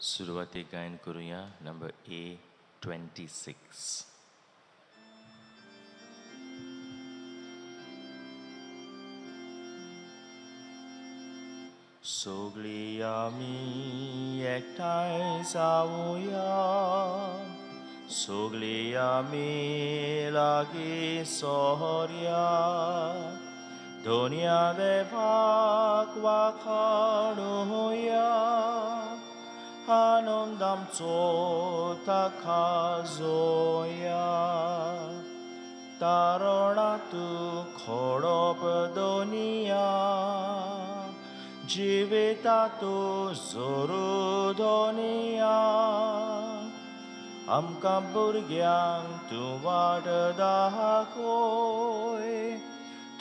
सुरुवातीक गायन करूया नंबर A26. सगळी आमी एकठांय जावुया, सगळी आमी लागीं सोरया, दोनया देवाक वाखाणुया, आनंद आमचो ताका जोया. तारणा तूं खडप दोनया, जिवितांतू जोरू दोनया. आमकां भुरग्यांक तूं वाट दाखय,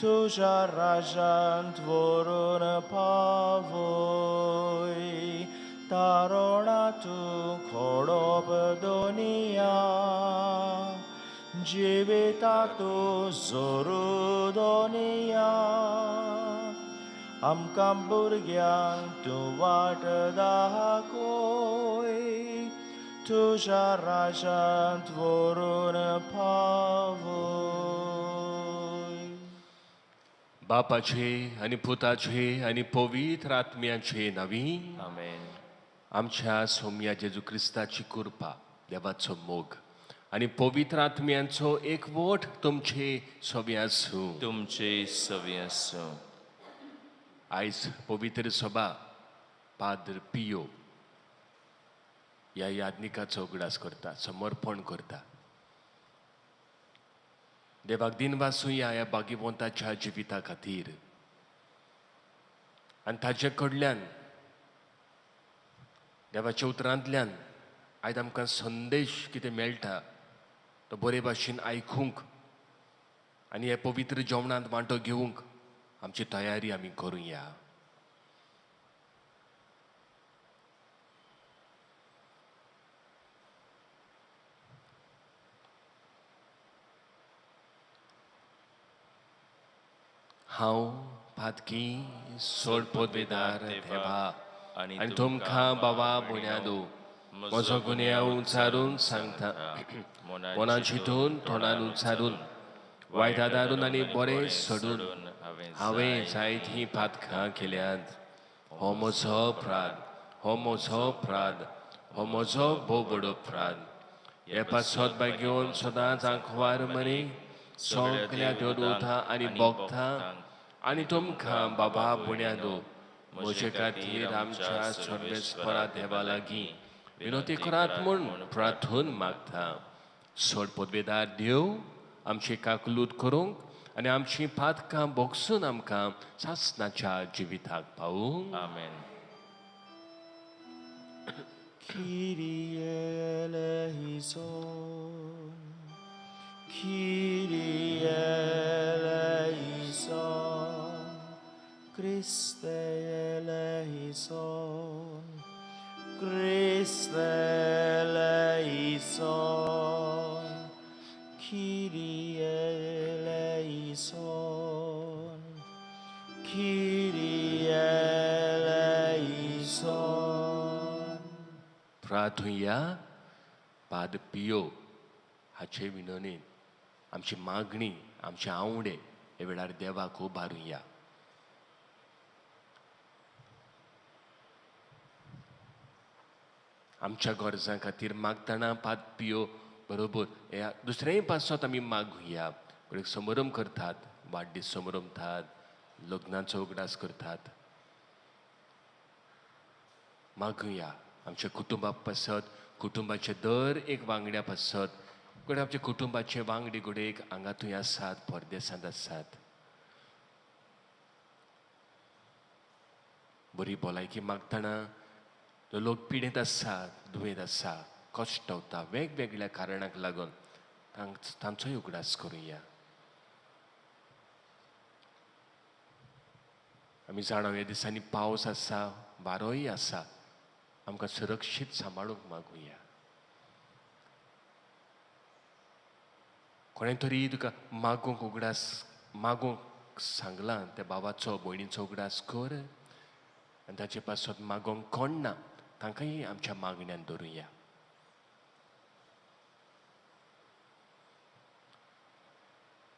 तुज्या राजांत व्हरून पावय. तारणा तूं खडप दोनया, जिवितांतू जोरू दोनया. आमकां भुरग्यांक तूं वाट दाखय, तुज्या राजांत व्हरून पावय. बापाचे आनी पुताचे आनी पवित्र आत्म्याचे नावी आमेन. आमच्या सौम्या जेजू क्रिस्ताची कृपा, देवाचो मोग आनी पवित्र आत्म्यांचो एकवट तुमचे सगळे आसूं. तुमचे सवी आसूं. आयज पवित्र सभा पाद्र पियो ह्या याज्ञिकाचो उगडास करता, समर्पण करता. देवाक दिन वासुया ह्या भाग्यवंताच्या जिविता खातीर आनी ताचे कडल्यान देवाच्या उतरांतल्यान आयज आमकां संदेश कितें मेळटा तो बरे भाशेन आयकूंक आनी हे पवित्र जेवणांत वांटो घेवंक आमची तयारी आमी करुया. हांव पातकी सोड पदवेदार देवा आनी तुमकां बाबा भुण्यादो म्हजो गुन्यांव उच्चारून सांगता. मनां चिंतून तोंडान उच्चारून वायटा दारून आनी बरें सोडून हांवें जायतीं पातकां केल्यात. हो म्हजो अपराध, हो म्हजो अपराध, हो म्हजो भोव बडो अपराध. हे पासत बाय घेवन सदांच आंखवार मरे सगल्या देवदूता आनी भोगता आनी तुमकां बाबा भुण्यादो म्हजे खातीर आमच्या सर्वेस्परा देवा लागीं विनोती करात म्हूण प्रार्थून मागता. सोड पदवेदार देव आमची काकलूत करूंक आनी आमची पातकां भोगसून आमकां सासणाच्या जिविताक पावूंक. आमेन. Kyrie eleison, Kyrie eleison, Christe eleison, Christe eleison, Kyrie eleison, Kyrie eleison. प्रार्थुया पाद पियो हाचे विनोनेन आमची मागणी, आमचे आवडे हे वेळार देवाक उबारुया. आमच्या गरजां खातीर मागतना पाद पियो बरोबर ह्या दुसऱ्याय पासत आमी मागुया. कोणी समारंभ करतात, वाडदीस समारंभात, लग्नाचो उगडास करतात. मागुया आमच्या कुटुंबा पासत, कुटुंबाचे दर एक वांगड्या पासत, कोणी आमच्या कुटुंबाचे वांगडी घोडेक हांगातूय आसात, परदेसांत आसात. बरी भलायकी मागतना जो लोक पिडेत आसात, दुयेंत आसा, कश्ट वता, वेगवेगळ्या कारणांक लागून तांचोय उगडास करुया. आमी जाणा ह्या दिसांनी पावस आसा, वारोय आसा, आमकां सुरक्षीत सांबाळूंक मागुया. कोणें तरी तुका मागूंक उगडास मागूंक सांगलां त्या भावाचो भयणीचो उगडास कर आनी ताचे पासत मागोंक कोण ना तांकांय आमच्या मागण्यांत दवरुया.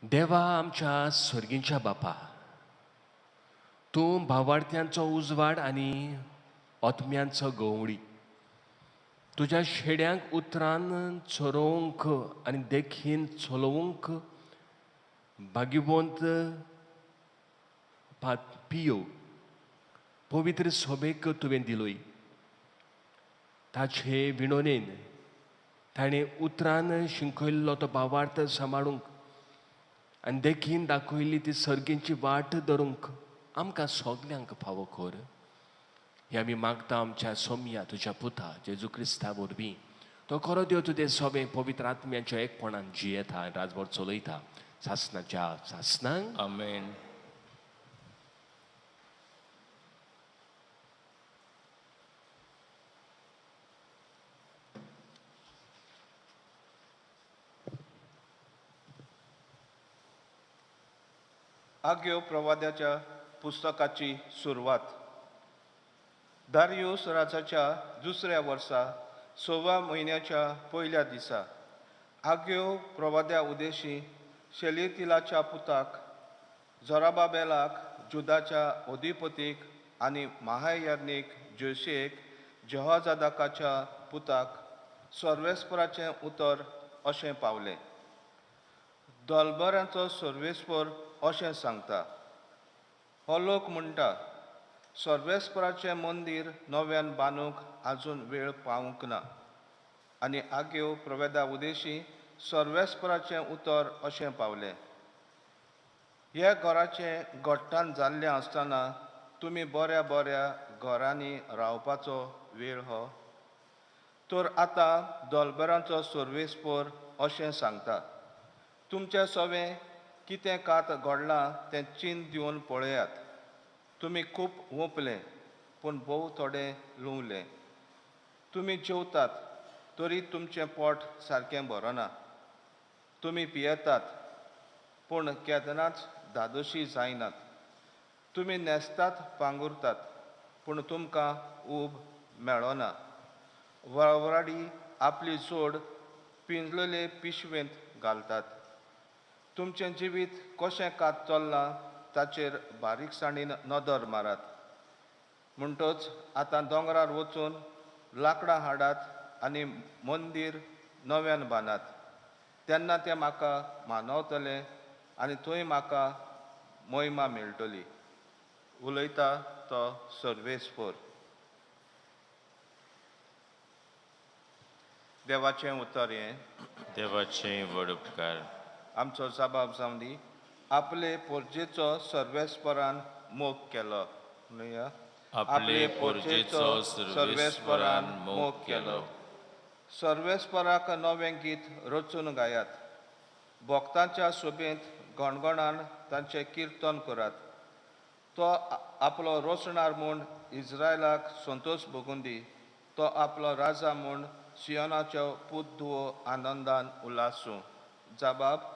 देवा आमच्या स्वर्गींच्या बापा, तूं भावार्थ्यांचो उजवाड आनी ओतम्यांचो गवळी तुज्या शेड्यांक उतरान चोरोवंक आनी देखीन चलोवंक भाग्यवंत पियो पवित्र सोबेक तुवें दिलोय. ताचे विणोनेन ताणें उतरान शिंकयल्लो तो भावार्थ सांबाळूंक आनी देखीन दाखयल्ली ती सर्गेंची वाट धरूंक आमकां सगल्यांक फावो कर. हे आमी मागता आमच्या सोम्या तुज्या पुता जेजू क्रिस्ता वरवीं. तो खरो देव तुजें सोबें पवित्र आत्म्याच्या एकपणान जियेता आनी राजभर चलयता सासणाच्या सासणांक. आमेन. आग्यो प्रवाद्याच्या पुस्तकाची सुरवात. दारियुस राजाच्या दुसऱ्या वर्सा 6व्या म्हयन्याच्या पयल्या दिसा आग्यो प्रवाद्या उदेशी शेलितिलाच्या पुताक जोराबाबेलाक, जुदाच्या अधिपतीक आनी महायाजनीक जोशेक, जेहोजादाकाच्या पुताक सर्वेस्पराचें उतर अशें पावलें. दोलबऱ्यांचो सर्वेस्पर अशें सांगता, हो लोक म्हणटा, सर्वेस्पराचें मंदीर नव्यान बांदूंक आजून वेळ पावूंक ना. आनी आग्यो प्रवेदा उदेशी सर्वेस्पराचें उतर अशें पावलें, ह्या घराचें घट्टान जाल्लें आसतना तुमी बऱ्या बऱ्या घरांनी रावपाचो वेळ हो. तर आतां दोलबरांचो सर्वेस्पर अशें सांगता, तुमचें सवें कितें कात घडलां तें चिंत दिवन पळयात. तुमी खूब ओंपलें पूण भोव थोडें लुंवलें. तुमी जेवतात तरी तुमचें पोट सारकें भरना. तुमी पियेतात पूण केदनाच धादोशी जायनात. तुमी न्हेसतात पांगुरतात पूण तुमकां ऊब मेळना. वळवराडी आपली जोड पिंजलेले पिशवेंत घालतात. तुमचें जिवीत कशें कात चल्लां ताचेर बारीकसाणीन नदर मारात. म्हणटच आतां दोंगरार वचून लांकडां हाडात आनी मंदीर नव्यान बांदात. तेन्ना तें म्हाका मानवतलें आनी थंय म्हाका महिमा मेळटली. उलयता तो सर्वेस्पर. देवाचें उतर हें. देवाचें व्हड उपकार. आमचो जबाब जावन दी. आपले पोरजेचो सर्वेस्परान मोग केलो. म्हणुया, आपले पोरजेचो सर्वेस्परान मोग केलो. सर्वेस्पराक नवें गीत रचून गायात. भक्तांच्या सोबेंत गणगणान तांचें किर्तन करात. तो आपलो रोसणार म्हूण इस्रायलाक संतोश भोगून दी. तो आपलो राजा म्हूण सियोनाच्यो पूत धुवो आनंदान उल्हासूं. जबाब,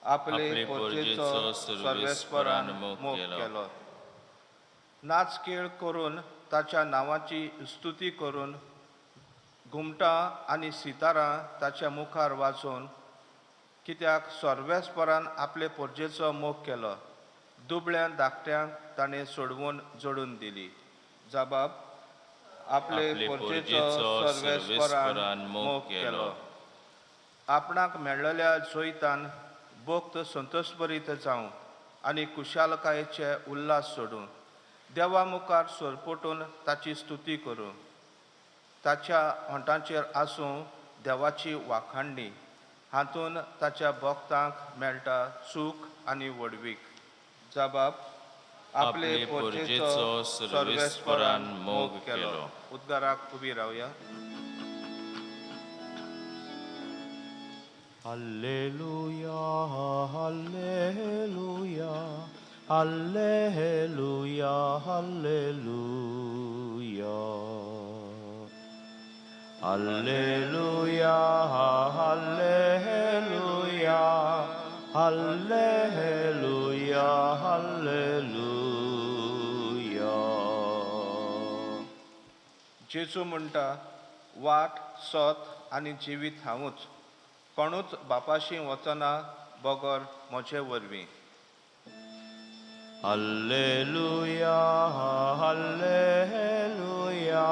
आपले पोरजेचो सर्वेस्परान मोग केलो. नाच खेळ करून ताच्या नांवाची स्तुती करून घुमटां आनी सितारां ताच्या मुखार वाजोवन, कित्याक सर्वेस्परान आपले पोरजेचो मोग केलो. दुबळ्या धाकट्यांक ताणें सोडवून जोडून दिली. जबाब, आपले पोरजेचो सर्वेस्परान मोग केलो. आपणाक मेळ्ळल्या जोयतान भक्त संतोशभरीत जावं आनी कुशालकायेचे उल्हास सोडूं. देवा मुखार सरपटून ताची स्तुती करूं. ताच्या होंठांचेर आसूं देवाची वाखाणणी. हातून ताच्या भक्तांक मेळटा सूख आनी व्हडवीक. जबाब, आपले पोरजेचो सर्वेस्परान मोग केलो. उद्गाराक उबी रावया. Alleluia, Alleluia, Alleluia, Alleluia. Alleluia, Alleluia, Alleluia, Alleluia. जेजू म्हणटा वाट सत आनी जिवीत हांवूच कोणूच बापाशी वचना बगर म्हजे वरवीं. Alleluia, Alleluia,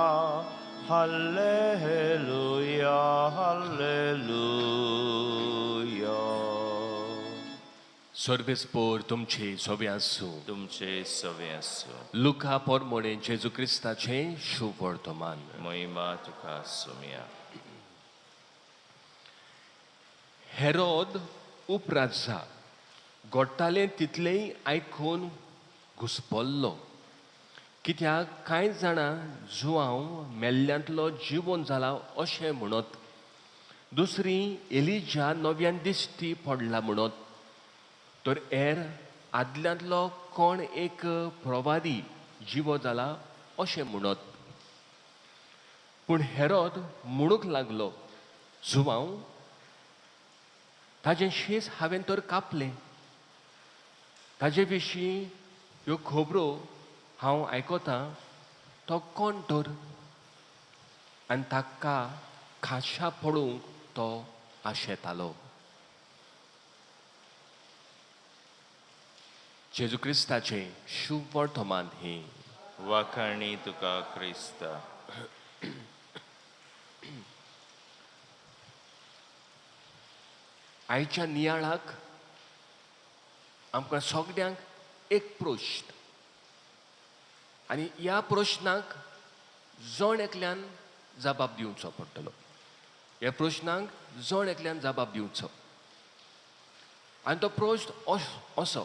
Alleluia, Alleluia. सर्वेस्पोर तुमचे सोबे आसूं. तुमचे सवे आसूं. लुका पोरमोणे जेजू क्रिस्ताचे शुभ वर्तमान. महिमा तुका सुमिया. हेरोद उपराजा घडटालें तितलेंय आयकून घुस्पल्लो, कित्याक कांय जाणां जुवांव मेल्ल्यांतलो जिवोन जाला अशें म्हणत, दुसरी एलिजा नव्यान दिश्टी पडला म्हणत, तर हेर आदल्यांतलो कोण एक प्रवादी जिवो जाला अशें म्हणत. पूण हेरोद म्हणूंक लागलो, जुवांव ताजें शीस हांवें तर कापलें, ताजे विशीं ह्यो खबरो हांव आयकतां, तो कोण तर, आनी ताका खाशा पडूंक तो आशेतालो. जेजू क्रिस्ताचे शुभ वर्तमान ही. वाखाणी तुका क्रिस्ता. आयच्या नियाळाक आमकां सगळ्यांक एक प्रश्न, आनी ह्या प्रश्नाक जण एकल्यान जबाब दिवचो पडटलो. ह्या प्रश्नाक जण एकल्यान जबाब दिवचो. आनी तो प्रश्न असो,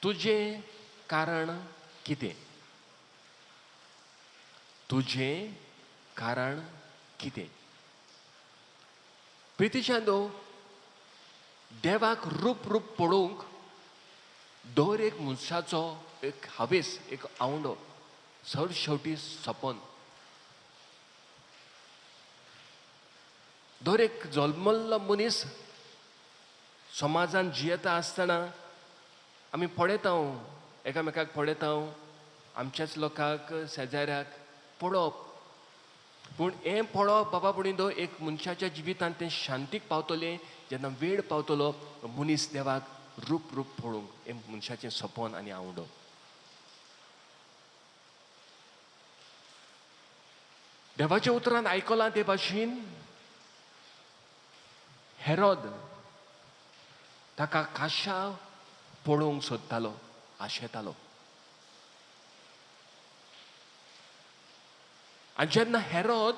तुजें कारण कितें? तुजें कारण कितें? प्रितीच्यानो, देवाक रूप पळोवंक दर एक मनशाचो एक हावेस, एक आवंडो, चड शेवटी सपन. दर एक जल्मल्लो मनीस समाजान जियेता आसतना आमी पळयता, एकामेकाक पळयता, आमच्याच लोकांक शेजाऱ्याक पळोवप. पूण हें पळोवप बाबा पुणीदो एक मनशाच्या जिवितांत तें शांतीक पावतलें जेन्ना वेळ पावतलो मनीस देवाक रूप पळोवंक, हें मनशाचें सपन आनी आवडो. देवाच्या उतरान आयकलां ते भाशेन हेरोद ताका खाशा पळोवंक सोदतालो, आशेतालो. आनी जेन्ना हेरोद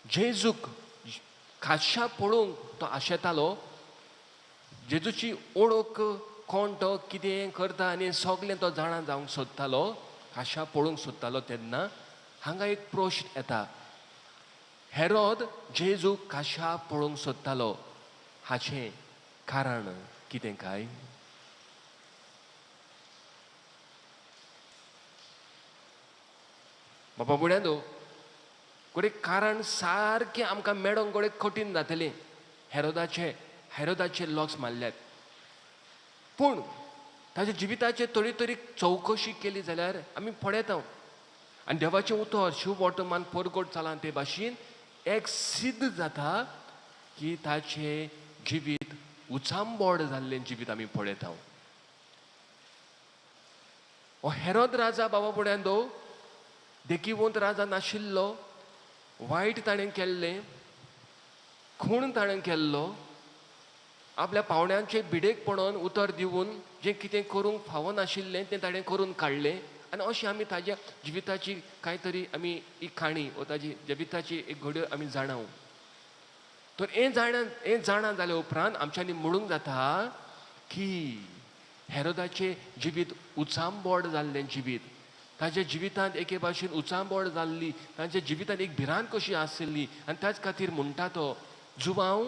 जेजूक खाशा पळोवंक तो आशेतालो, जेजूची ओळख कोण तो, कितें करता आनी सगळें तो जाणा जावंक सोदतालो, खाशा पळोवंक सोदतालो, तेन्ना हांगा एक प्रश्न येता. हेरोद जेजूक खाशा पळोवंक सोदतालो, हाचें कारण कितें काय? बाबा बुड्यानो, गोडे कारण सारकें आमकां मेळोंक गोडे कठीण जातलें. हेरोदाचे लॉक्स मारल्यात, पूण ताच्या जिविताचे तरी चवकशी केली जाल्यार आमी पळयता, आनी देवाचें उतर शुभ वर्तमान परगट चलां ते भाशेन एक सिद्ध जाता की ताचें जिवीत उचांबोड जाल्लें जिवीत आमी पळयता. हो हेरोद राजा बाबा बुड्यानो देखीवंत राजा नाशिल्लो, वायट ताणें केल्लें, खूण ताणें केल्लो, आपल्या पावण्यांचे भिडेक पडोवन उतर दिवन जें कितें करूंक फावो नाशिल्लें तें ताणें करून काडलें. आनी अशी आमी ताज्या जिविताची कांय तरी आमी ही काणी वा ताजी जिविताची एक घड्यो आमी जाणाव. तर हें जाणा जाल्या उपरांत आमच्यांनी म्हणूंक जाता की हेरोदाचें जिवीत उचांबोड जाल्लें जिवीत, ताज्या जिवितांत एके भाशेन उचांबोड जाल्ली, तांच्या जिवितांत एक भिरांत कशी आशिल्ली, आनी त्याच खातीर म्हणटा तो, जुवांव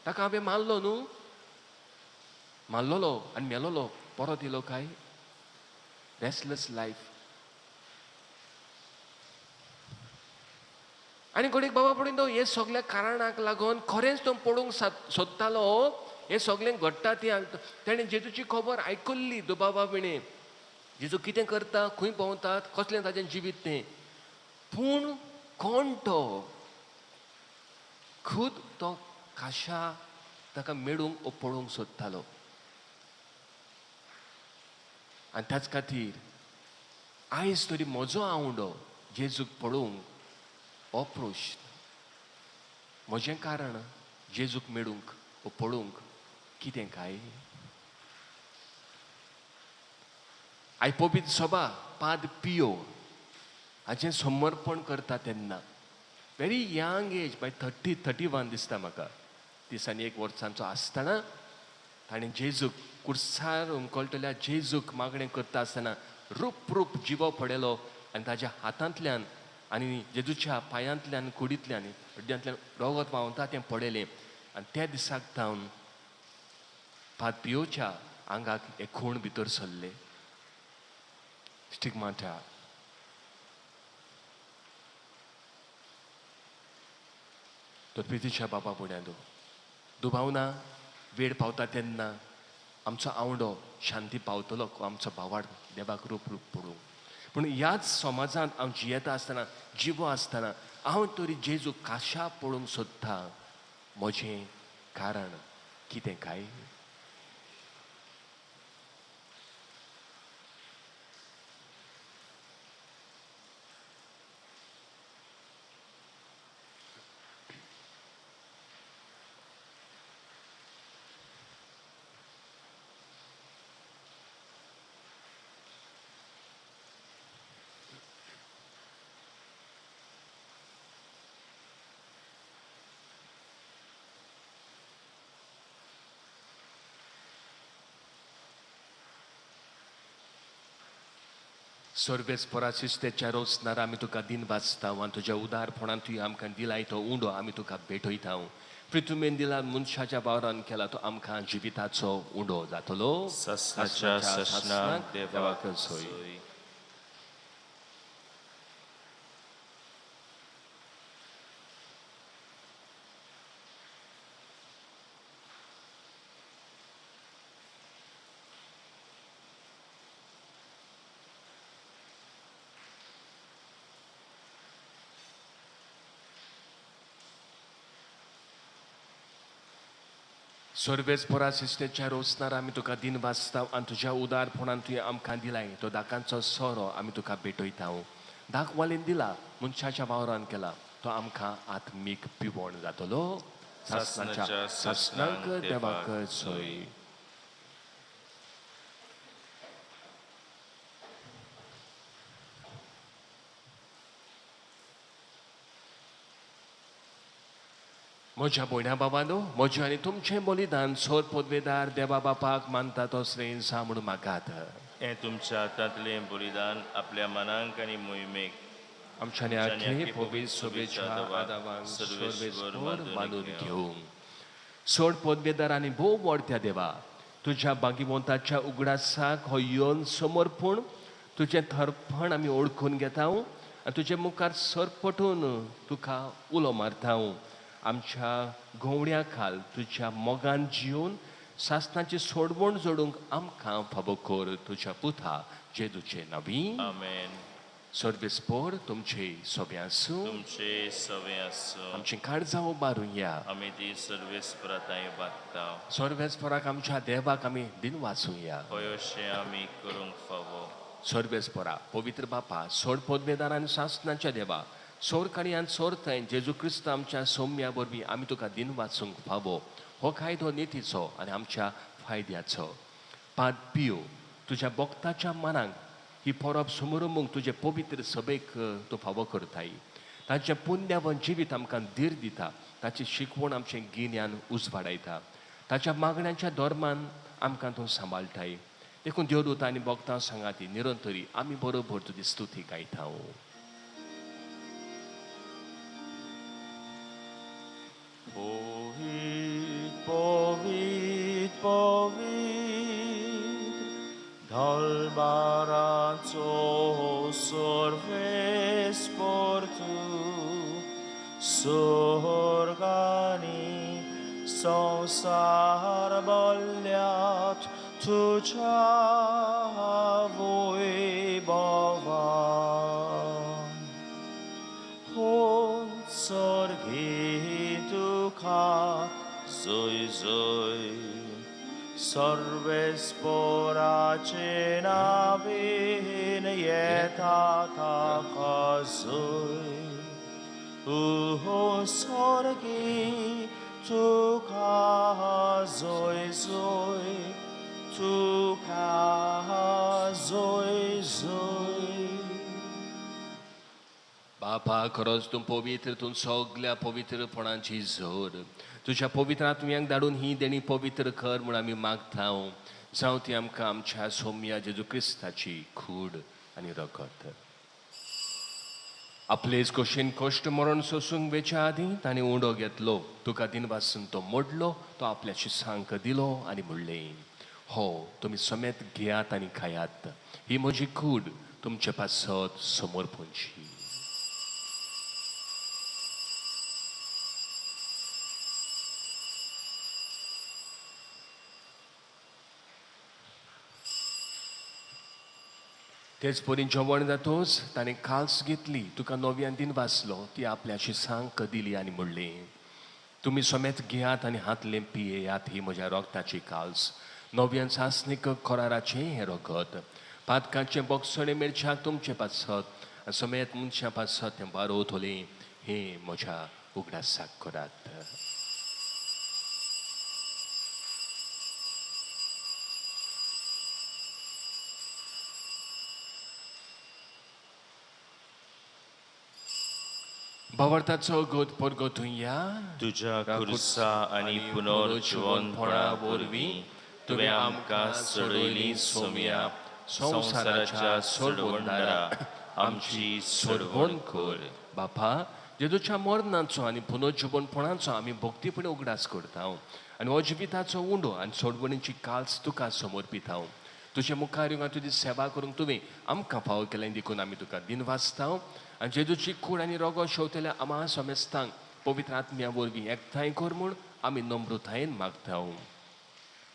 ताका हांवें मारलो न्हू, मारलोलो आनी मेलोलो, परत येयलो काय? Restless life. आनी घडीक बाबा पडून तो हे सगळ्या कारणाक लागून खरेंच तो पळोवंक सोदतालो हें सगळें घडटा तें. तेणें जेजूची खबर आयकल्ली दुबाबा विणे, जेजू कितें करता, खंय भोंवतात, कसलें ताजें जिवीत तें. पूण कोण तो खुद तो कशा ताका मेळूंक पळोवंक सोदतालो आनी त्याच खातीर आयज तरी म्हजो आवडो जेजूक पळोवंक अप्रोश म्हजें कारण जेजूक मेळूंक पळोवंक कितें काय आयपोबीत सभा पाद पियो हाचें समर्पण करता तेन्ना व्हेरी यंग एज बाय 31 दिसता म्हाका दिसांनी 1 वर्सांचो आसतना ताणें जेजूक कुर्सार उमकळटल्या जेजूक मागणें करता आसतना रूप रूप जिवो पडलो आनी ताज्या हातांतल्यान आनी जेजूच्या पांयांतल्यान कुडींतल्यान हड्ड्यांतल्यान रगत व्हांवता तें पडलें आनी त्या दिसाक जावन पाद पियोच्या आंगाक हे खूण भितर सरले स्टिग्माटा तो प्रितीच्या बाबा पुण्यादो दुबावना वेळ पावता तेन्ना आमचो आवडो शांती पावतलो आमचो भावाड देवाक रूप रूप पडूंक पूण ह्याच समाजांत हांव जियेता आसतना जिवो आसतना हांव तरी जेजू काशा पळोवंक सोदता म्हजें कारण कितें काय सर्वेस्परासिस्तेच्या रोसनार आमी तुका दिन वाचता आनी तुज्या उदारपणान तुवें आमकां दिलाय तो उंडो आमी तुका भेटयता पृथ्वीन दिला मनशाच्या वावरान केला तो आमकां जिविताचो उंडो जातलो ससनाच्या ससनाक देवाक सोय सर्वेस्परासिस्तेच्या रोसनार आमी तुका दिन वाचता आनी तुज्या उदारपणान तुवें आमकां दिलाय तो दाकांचो सोरो आमी तुका भेटयता दाक वालेन दिला मनशाच्या वावरान केला तो आमकां आत्मीक पिवण जातलो ससनाच्या ससनाक देवाक सोय म्हज्या भयण्या बाबांनो म्हजें आनी तुमचें बलिदान सोद पदवेदार देवा बापाक मानता तो श्रेयसा म्हणून मागात हें तुमच्या हातांतलें बलिदान आपल्या मनांक आनी मोहिमेक आमच्यानी आख्ये पवित्र सोबेच्या आदावांक सर्वेस्वर मानून घेवंक सोड पदवेदार आनी भोव व्हडत्या देवा तुज्या बागीवंताच्या उगडासाक हो येवन समर्पण तुजें थरपण आमी ओळखून घेता आनी तुजे मुखार सरपटून तुका उलो मारता आमच्या घोवड्या खाल तुज्या मोगान जिवन सासनाची सोडवण जोडूंक आमकां फाबो कर तुज्या पुता जेजूचे नांवी आमेन सर्वेस्पोर तुमचे सोबे आसूं तुमचे सवे आसूं आमची काळजां उबारुया आमी ती सर्वेस्पराताय बागता सर्वेस्पोराक आमच्या देवाक आमी दिन वाचुया होयोशें आमी करूंक फावो सर्वेस्पोरा पवित्र बापा सोड पदवेदार आनी सासनाच्या देवा सोरकाणी आनी सोरताय जेजू क्रिस्त आमच्या सौम्या वरवीं आमी तुका दिन वाचूंक फावो हो कायदो नितीचो आनी आमच्या फायद्याचो पाद पियो तुज्या भक्ताच्या मनाक ही परब समोरमूंक तुजे पवित्र सभेक तूं फावो करताय ताचें पुण्यवन जिवीत आमकां धीर दिता ताची शिकवण आमचें गिन्यान उजवाडायता ताच्या मागण्यांच्या धर्मान आमकां तूं सांबाळटाय देखून देवदूत आनी भक्तां सांगाती निरंतरी आमी बरोबर तुजी स्तुती गायता Povit, dalbaraco sorves portu, sorgani sansar balliat tuja voi bavan. सोर्गी तुका जोय जोय सर्वेस्पोराचे नावीन येता ताका जोय उहो सोर्गी तुका जोय जोय तुका जोय जोय बापा खरोच तूं पवित्र तूं सगळ्या पवित्रपणाची जोर तुझ्या पवित्र आत्म्यांक धाडून ही देणी पवित्र कर म्हूण आमी मागता जावं ती आमकां आमच्या सौम्या जेजू क्रिस्ताची खूड आनी रगत आपलेच कशेन कश्ट मरण सोसूंक वेच्या आदीं ताणें उंडो घेतलो तुका दिनवासून तो मोडलो तो आपल्याची सांक दिलो आनी म्हणलें हो तुमी समेत घेयात आनी खायात ही म्हजी खूड तुमचे पासत समर्पणची तेच परी जेवण जातोच ताणें काल्स घेतली तुका नव्यान दिन वाचलो ती आपल्याची सांक दिली आनी म्हणलें तुमी समेत घेयात आनी हातलें पियेयात ही म्हज्या रोगताची काल्स नव्यान सासणीक कराराचें हें रगत पातकांचें बोगसणे मेरच्याक तुमचे पासत समेत मनशां पासत हें बारोवतलें हें म्हज्या उगडासाक करात भावार्थाचो गोद परगोतुया तुझ्या खुर्सा आनी पुनर्जीवनपणा वरवीं तुवें आमकां सोडयली सोम्या संवसाराच्या सोडवणदारा आमची सोडवण कर बापा जेजूच्या मरणाचो आनी पुनर्जीवनपणाचो आमी भक्तीपणे उगडास करता आनी अजिविताचो उंडो आनी सोडवणीची काल्स तुका समर्पिता तुजे मुखार येवंक तुजी सेवा करूंक तुवें आमकां फावो केलें देखून आमी तुका दिन वाचता आनी जेजूची खूड आनी रोगो शेवतेल्या आम्हा समेस्तांक पवित्र आत्म्या वरवीं एकठांय कर म्हूण आमी नम्रतायेन मागता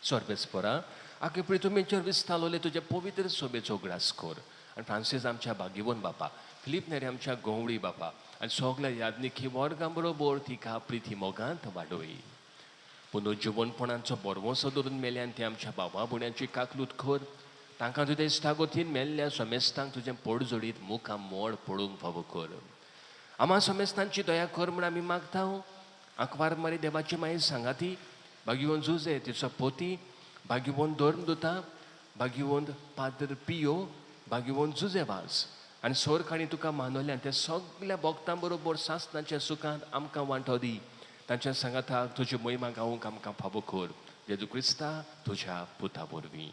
सर्वेस्परा आगे पळय तुमी विस्तालोले तुजे पवित्र सोबेचो उगडास कर आनी फ्रांसीस आमच्या भाग्यवन बापा फिलीप नेरे आमच्या गोवळी बापा आनी सगल्या यादनिकी वर्गां बरोबर तिका प्रिती मोगांत वाडोय पुनर्जीवनपणाचो बरवंसो धरून मेले आनी ते आमच्या भावा भुण्यांची काकलूत कर तांकां तुजें इश्टागोतीन मेल्ल्या समेस्तांक तुजें पोड जोडीत मुखां मोड पडूंक फावो कर आम्हा समेस्तांची दया कर म्हूण आमी मागता आंकवार मारी देवाची माई सांगाती भाग्यवंत जुजे तिचो पोती भाग्यवंत धर्मदुता भाग्यवंत पाद्र पियो भाग्यवंत जुजेवास आनी सोरखाणी तुका मानवल्यान त्या सगळ्या भक्तां बरोबर सासणाच्या सुखांत आमकां वांटो दी तांच्या सांगाताक तुजी महिमा गावूंक आमकां फावो कर जेजू क्रिस्ता तुज्या पुता वरवीं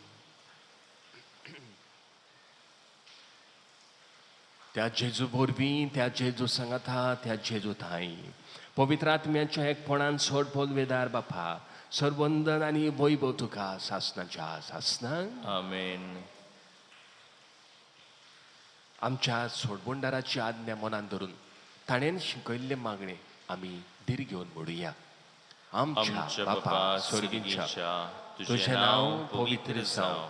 त्या जेजू वरवीं त्या जेजू सांगाता त्या जेजू थाय पवित्र आत्म्याच्या एकपणान सोड पोलवेदार बापा सर्वंदन आनी वैभव तुका सासणाच्या सासणांक आमेन आमच्या सोडबोंडाराची आज्ञा मनान धरून ताणेन शिकयल्ले मागणे आमी धीर घेवन म्हणुया आमच्या बापा स्वर्गीच्या तुझें नांव पवित्र जावं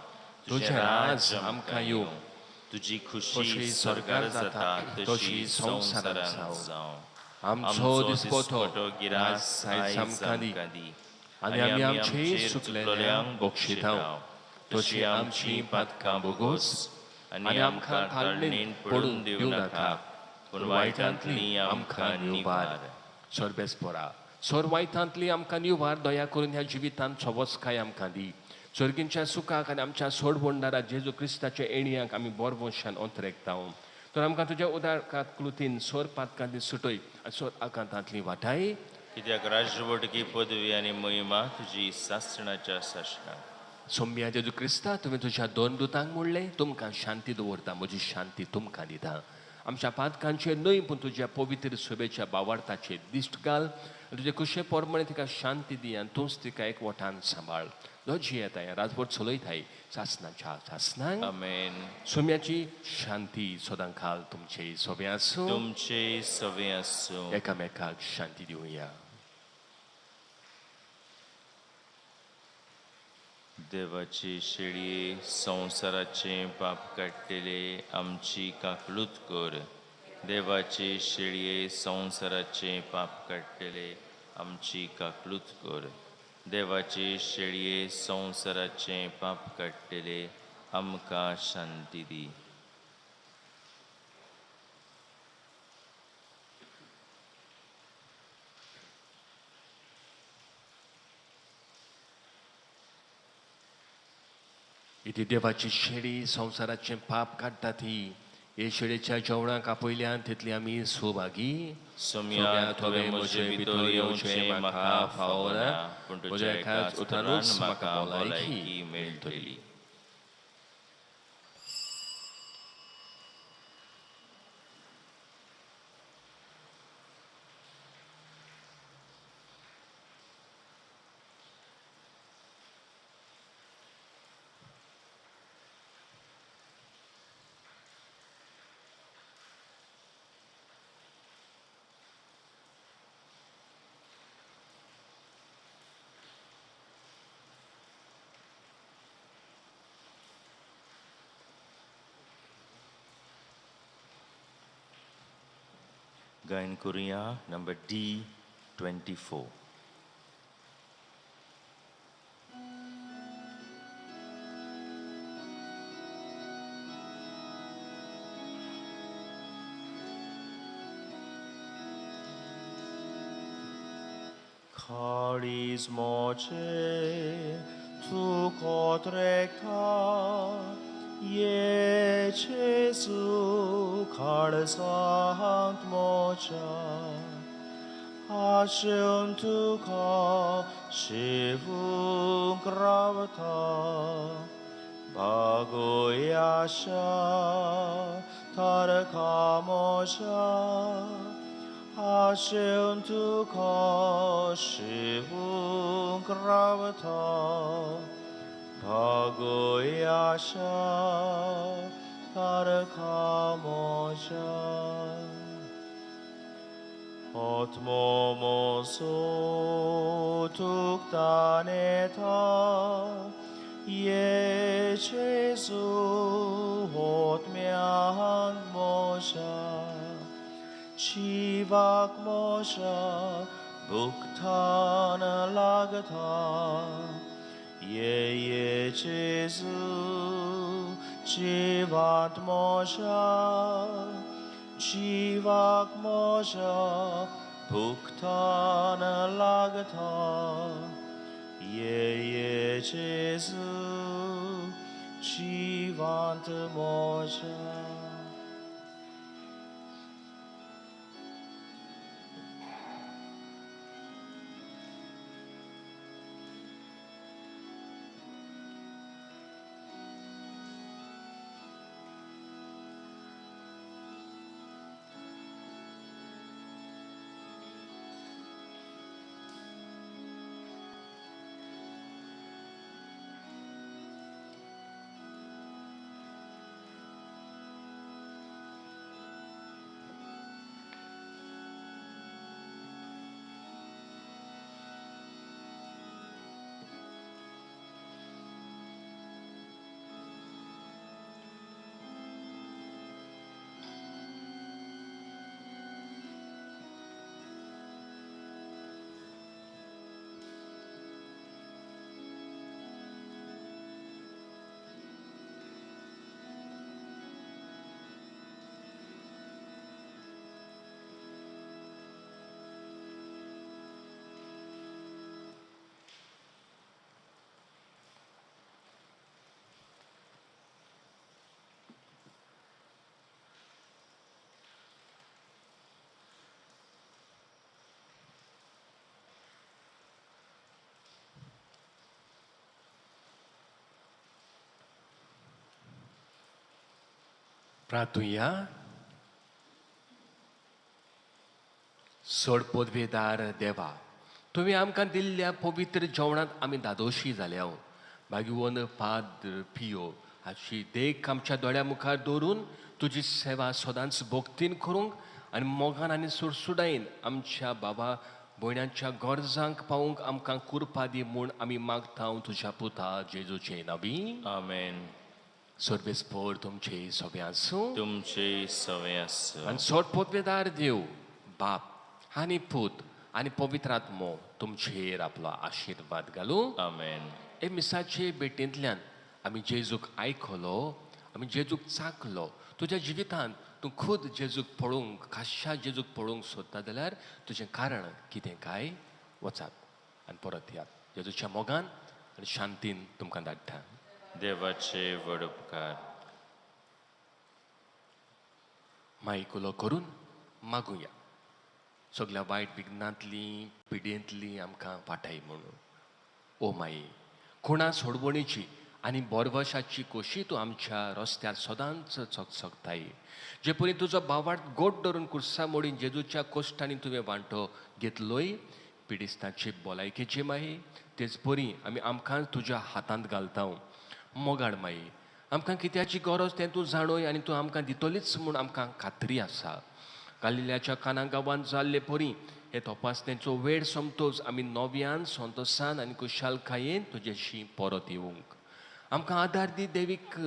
तुझें राज आमकां येवं तुजी खुशी स्वर्गार जाता तशी संवसारांत जावं आमचो दिसपतो गिरास आयज आमकां दी आनी आमी आमचे चुकलेल्यांक बक्षितांव तशी आमची पातकां बोगोस आनी आमकां ताळणेन पडून दिवं नाका पूण वायटांतली आमकां निवार सर्वेस्परा सोर वायटांतली आमकां निवार दया करून ह्या जिवितांत सवस्काय आमकां दी सर्गींच्या सुखाक आनी आमच्या सोडबोंडारा जेजू क्रिस्ताच्या येणयाक आमी बरवशान अंतरेकता तर आमकां तुज्या उदार कातकृतीन सोर पातकांतली सुटय आनी सोर आकांतांतली वाटाय कित्याक राजवटकी पदवी आनी महिमा तुजी सासणाच्या सासणाक सौम्या जेजू क्रिस्ता तुवें तुज्या दोन दुतांक म्हणलें तुमकां शांती दवरता म्हजी शांती तुमकां दिता आमच्या पातकांचेर न्हय पूण तुज्या पवित्र सभेच्या भावार्थाचेर दिश्ट घाल तुजे कुशे पोरमणे तिका शांती दी आनी तूंच तिका एकवटान सांबाळ दोजी येताय राजवट चलयताय सासणाच्या सासणांक आमेन सौम्याची शांती सदां काल तुमचे सोबे आसूं तुमचे सवे आसूं एकामेकाक शांती दिवया देवाची शेळये संवसाराचे पाप काडटेले आमची काकलूत कर देवाचे शेळये संवसाराचे पाप काडटले आमची काकलूत कर. देवाचे शेळये संवसाराचे पाप काडटले आमकां शांती दी. इथे देवाची शेळी संवसाराचे पाप काडटा ती हे शेळेच्या जेवणाक आपयल्यान तितली आमी सुभागी. सोम्या थोवे म्हजे भितर येवचे म्हाका फावना पूण तुज्या एकाच उतरान म्हाका भलायकी मेळटली. गायन करुया number D24. Charismoce tu cotrecta, Ie Jesu carsant mocha, Asciun tu ca shivun gravata, Bagoyasha taraka mocha, Asciun tu ca shivun gravata, Bagoyasha taraka mocha. Ot momoso tuktaneta, Ie Jesu hot miang mosha, Chivak mosha buktan lagata, Ie Jesu chivant mosha, Chivak mosha buktan lagata, Ie Jesu chivant mosha. प्रार्थुया. सोड पदवेदार देवा, तुम्ही आमकां दिल्ल्या पवित्र जेवणात आमी दादोशी जाल्या. भागीवन पाद्र पियो हाची देख आमच्या दोळ्या मुखार दवरून तुजी सेवा सदांच भोगतीन करूंक आनी मोगान आनी सुडसुडायेन आमच्या बाबा भयणांच्या गरजांक पावूंक आमकां कुरपा दी म्हूण आमी मागता तुज्या पुता जेजूचे नांवी. आमेन. सर्वेस्पर तुमचे सगळे आसूं तुमचे सवय आसूं आनी सोडपोतवेदार देव बाप आनी पूत आनी पवित्र आत्मो तुमचेर आपलो आशिर्वाद घालूं आमेन. हे मिसाचे भेटेंतल्यान आमी जेजूक आयकलो आमी जेजूक चाखलो तुज्या जिवितांत तूं खूद जेजूक पळोवंक खाशा जेजूक पळोवंक सोदता जाल्यार तुजें कारण कितें काय वचात आनी परत यात जेजूच्या मोगान आनी शांतीन तुमकां धाडटा. देवाचे व्हड उपकार. मायकुलो करून मागुया सगळ्या वायट विघ्नांतली पिडेंतली आमकां वाटाय म्हणून. ओ माये खुणा सोडवणीची आनी बोरवशाची कोशी तूं आमच्या रस्त्यार सदांच चकचकताय. जे परी तुजो भावार्थ गोड धरून कुर्सा मोडीन जेजूच्या कोश्टांनी तुवें वांटो घेतलोय पिडिस्तांचे भलायकेचे माये तेच परी आमी आमकां तुज्या हातांत घालता. मोगाड माये आमकां कित्याची गरज तें तूं जाणोय आनी तूं आमकां दितलीच म्हूण आमकां खात्री आसा. गालिल्याच्या काना गांवांत जाल्ले परी हे तपासणेचो वेळ सोंपतोच आमी नव्यान संतोसान आनी कुशालकायेन तुजेशी परत येवंक आमकां आदार दी देवीक.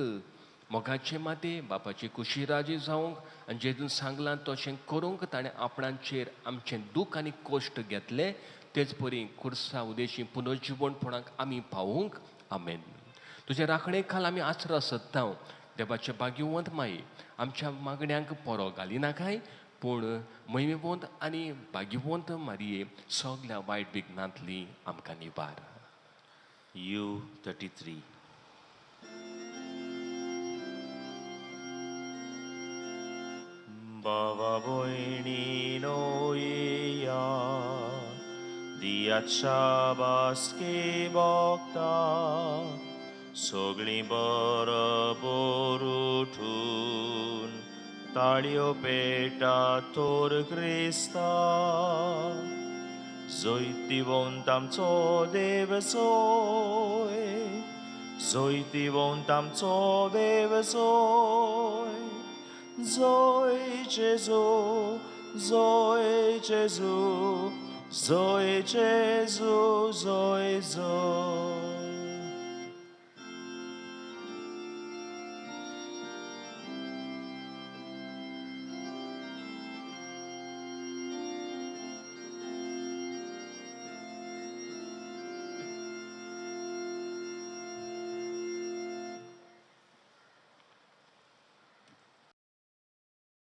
मोगाचे माते बापाची कुशीराजी जावंक आनी जेजून सांगलां तशें करूंक ताणें आपणांचेर आमचें दूख आनी कोश्ट घेतले तेच परी कुर्सा उदेशी पुनर्जीवणपणाक आमी पावूंक. आमेन. तुजे राखणे खाल आमी आसरो सोदता. देवाचे भाग्यवंत माये आमच्या मागण्यांक परो घालिनाकाय पूण महिमेवंत आनी भाग्यवंत मारये सगळ्या वायट विघ्नांतली आमकां निवार. U33. Baba boinino iya diacha baske bokta sogli boroबर उठून ताळयो पेटा तोर क्रिस्ता जोयतीवंत आमचो देव सोय जोयतीवंत आमचो देव सोय Zoe Gesù, Zoe Gesù, Zoe Gesù, Zoe Zoe.